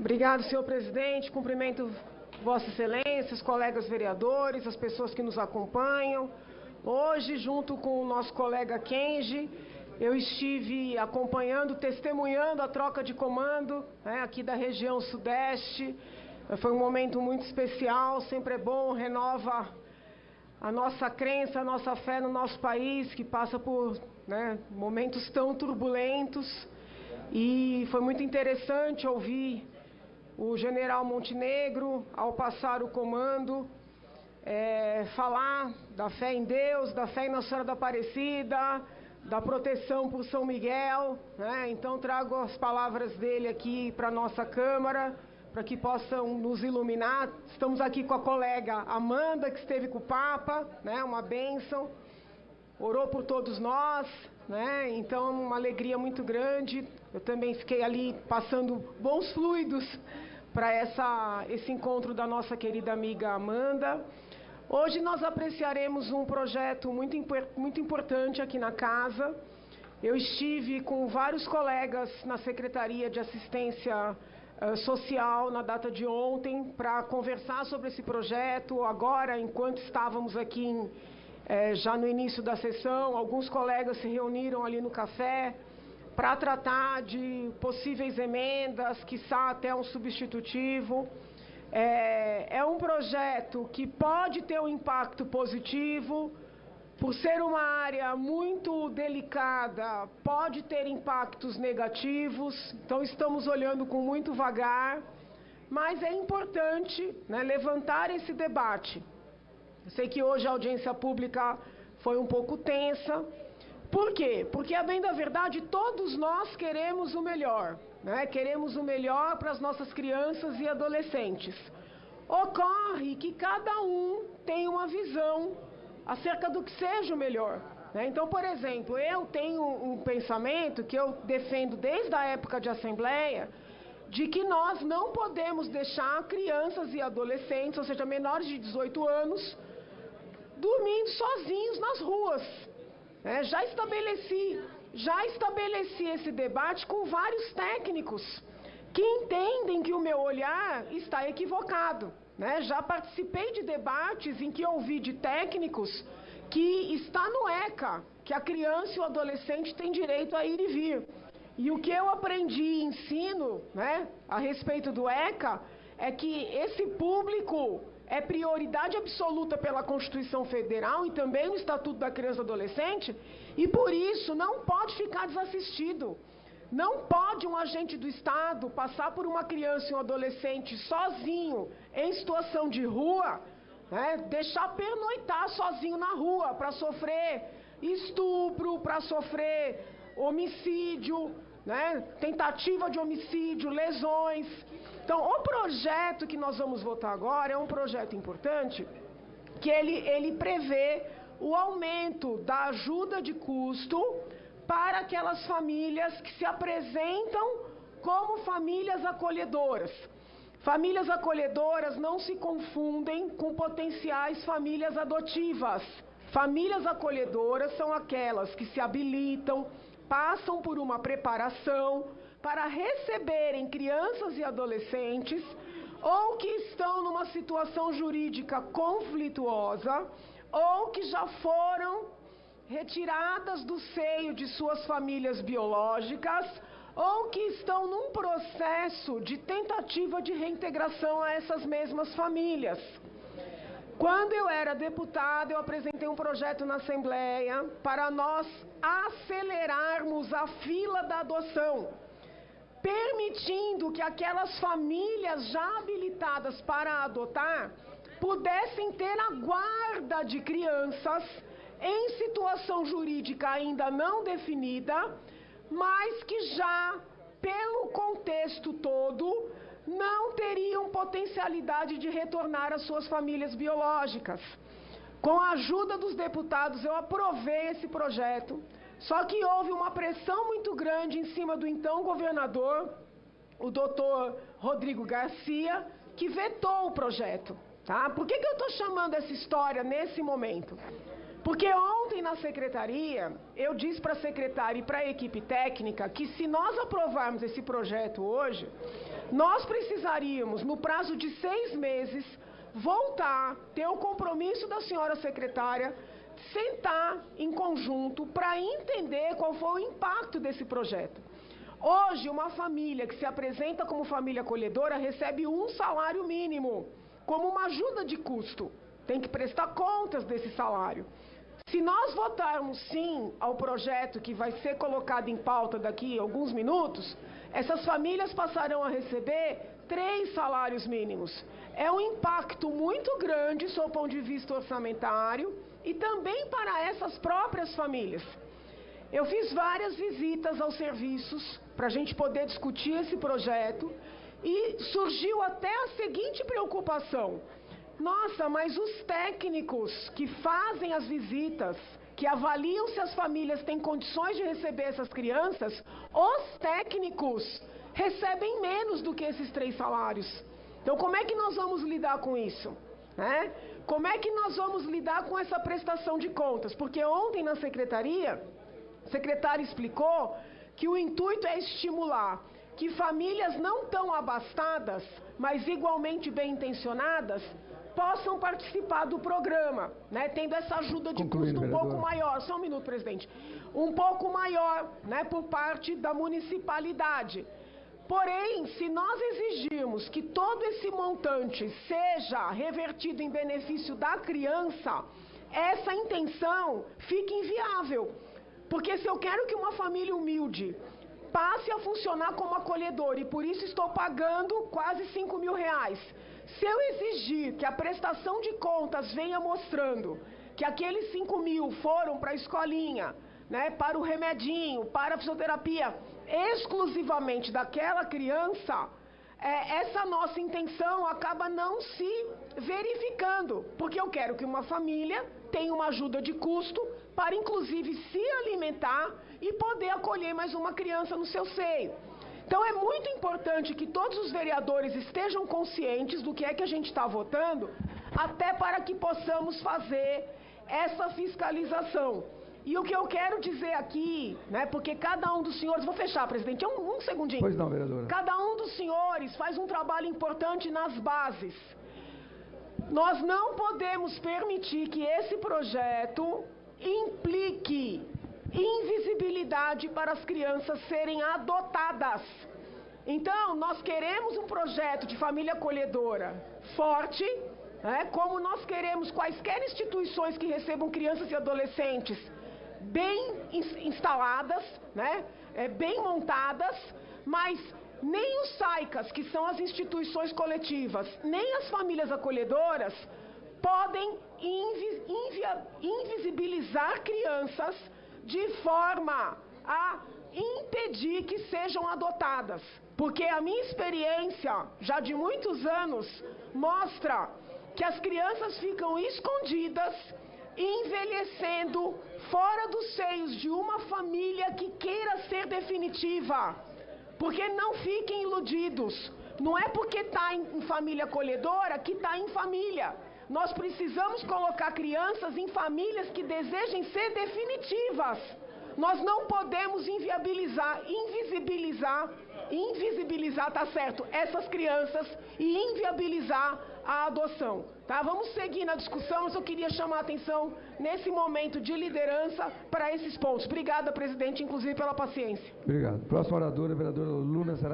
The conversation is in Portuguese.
Obrigado, senhor presidente. Cumprimento Vossa Excelência, os colegas vereadores, as pessoas que nos acompanham. Hoje, junto com o nosso colega Kenji, eu estive acompanhando, testemunhando a troca de comando, aqui da região sudeste. Foi um momento muito especial, sempre é bom, renova a nossa crença, a nossa fé no nosso país, que passa por momentos tão turbulentos. E foi muito interessante ouvir o general Montenegro, ao passar o comando, falar da fé em Deus, da fé em Nossa Senhora da Aparecida, da proteção por São Miguel. Então trago as palavras dele aqui para a nossa Câmara, para que possam nos iluminar. Estamos aqui com a colega Amanda, que esteve com o Papa, uma bênção, orou por todos nós, então uma alegria muito grande. Eu também fiquei ali passando bons fluidos para esse encontro da nossa querida amiga Amanda. Hoje nós apreciaremos um projeto muito importante aqui na casa. Eu estive com vários colegas na Secretaria de Assistência Social na data de ontem para conversar sobre esse projeto. Agora, enquanto estávamos aqui já no início da sessão, alguns colegas se reuniram ali no café para tratar de possíveis emendas, quiçá até um substitutivo. É um projeto que pode ter um impacto positivo, por ser uma área muito delicada, pode ter impactos negativos, então estamos olhando com muito vagar, mas é importante levantar esse debate. Eu sei que hoje a audiência pública foi um pouco tensa. Por quê? Porque, a bem da verdade, todos nós queremos o melhor, Queremos o melhor para as nossas crianças e adolescentes. Ocorre que cada um tem uma visão acerca do que seja o melhor. Então, por exemplo, eu tenho um pensamento que eu defendo desde a época de Assembleia, de que nós não podemos deixar crianças e adolescentes, ou seja, menores de 18 anos, dormindo sozinhos nas ruas. Já estabeleci esse debate com vários técnicos que entendem que o meu olhar está equivocado. Já participei de debates em que ouvi de técnicos que está no ECA, que a criança e o adolescente têm direito a ir e vir. E o que eu aprendi e ensino a respeito do ECA é que esse público é prioridade absoluta pela Constituição Federal e também no Estatuto da Criança e Adolescente, e por isso não pode ficar desassistido. Não pode um agente do Estado passar por uma criança e um adolescente sozinho, em situação de rua, deixar pernoitar sozinho na rua para sofrer estupro, para sofrer homicídio, tentativa de homicídio, lesões. Então, o projeto que nós vamos votar agora é um projeto importante, que ele prevê o aumento da ajuda de custo para aquelas famílias que se apresentam como famílias acolhedoras. Famílias acolhedoras não se confundem com potenciais famílias adotivas. Famílias acolhedoras são aquelas que se habilitam, passam por uma preparação para receberem crianças e adolescentes ou que estão numa situação jurídica conflituosa ou que já foram retiradas do seio de suas famílias biológicas ou que estão num processo de tentativa de reintegração a essas mesmas famílias. Quando eu era deputada, eu apresentei um projeto na Assembleia para nós acelerarmos a fila da adoção, permitindo que aquelas famílias já habilitadas para adotar pudessem ter a guarda de crianças em situação jurídica ainda não definida, mas que já, pelo contexto todo, não teriam potencialidade de retornar às suas famílias biológicas. Com a ajuda dos deputados, eu aprovei esse projeto, só que houve uma pressão muito grande em cima do então governador, o doutor Rodrigo Garcia, que vetou o projeto. Por que eu estou chamando essa história nesse momento? Porque ontem ontem na secretaria, eu disse para a secretária e para a equipe técnica que se nós aprovarmos esse projeto hoje, nós precisaríamos, no prazo de 6 meses, voltar, ter o compromisso da senhora secretária, sentar em conjunto para entender qual foi o impacto desse projeto. Hoje, uma família que se apresenta como família acolhedora recebe um salário mínimo, como uma ajuda de custo. Tem que prestar contas desse salário. Se nós votarmos sim ao projeto que vai ser colocado em pauta daqui a alguns minutos, essas famílias passarão a receber 3 salários mínimos. É um impacto muito grande sob o ponto de vista orçamentário e também para essas próprias famílias. Eu fiz várias visitas aos serviços para a gente poder discutir esse projeto e surgiu até a seguinte preocupação. Nossa, mas os técnicos que fazem as visitas, que avaliam se as famílias têm condições de receber essas crianças, os técnicos recebem menos do que esses 3 salários. Então, como é que nós vamos lidar com isso? Como é que nós vamos lidar com essa prestação de contas? Porque ontem na secretaria, a secretária explicou que o intuito é estimular que famílias não tão abastadas, mas igualmente bem intencionadas, possam participar do programa, tendo essa ajuda de custo um pouco maior. Só um minuto, presidente. Um pouco maior, por parte da municipalidade. Porém, se nós exigirmos que todo esse montante seja revertido em benefício da criança, essa intenção fica inviável. Porque se eu quero que uma família humilde passe a funcionar como acolhedor e por isso estou pagando quase R$5.000, se eu exigir que a prestação de contas venha mostrando que aqueles 5.000 foram para a escolinha, para o remedinho, para a fisioterapia, exclusivamente daquela criança, essa nossa intenção acaba não se verificando, porque eu quero que uma família tenha uma ajuda de custo para inclusive se alimentar e poder acolher mais uma criança no seu seio. Então é muito importante que todos os vereadores estejam conscientes do que é que a gente está votando, até para que possamos fazer essa fiscalização. E o que eu quero dizer aqui, porque cada um dos senhores... Vou fechar, presidente, um segundinho. Pois não, vereadora. Cada um dos senhores faz um trabalho importante nas bases. Nós não podemos permitir que esse projeto implique invisibilidade para as crianças serem adotadas. Então, nós queremos um projeto de família acolhedora forte, como nós queremos quaisquer instituições que recebam crianças e adolescentes bem instaladas, bem montadas, mas nem os SAICAS, que são as instituições coletivas, nem as famílias acolhedoras podem invisibilizar crianças de forma a impedir que sejam adotadas. Porque a minha experiência, já de muitos anos, mostra que as crianças ficam escondidas, envelhecendo fora dos seios de uma família que queira ser definitiva. Porque não fiquem iludidos. Não é porque está em família acolhedora que está em família. Nós precisamos colocar crianças em famílias que desejem ser definitivas. Nós não podemos invisibilizar, tá certo, essas crianças e inviabilizar a adoção. Tá? Vamos seguir na discussão, mas eu queria chamar a atenção nesse momento de liderança para esses pontos. Obrigada, presidente, inclusive pela paciência. Obrigado. Próxima oradora, vereadora Luna Saraiva.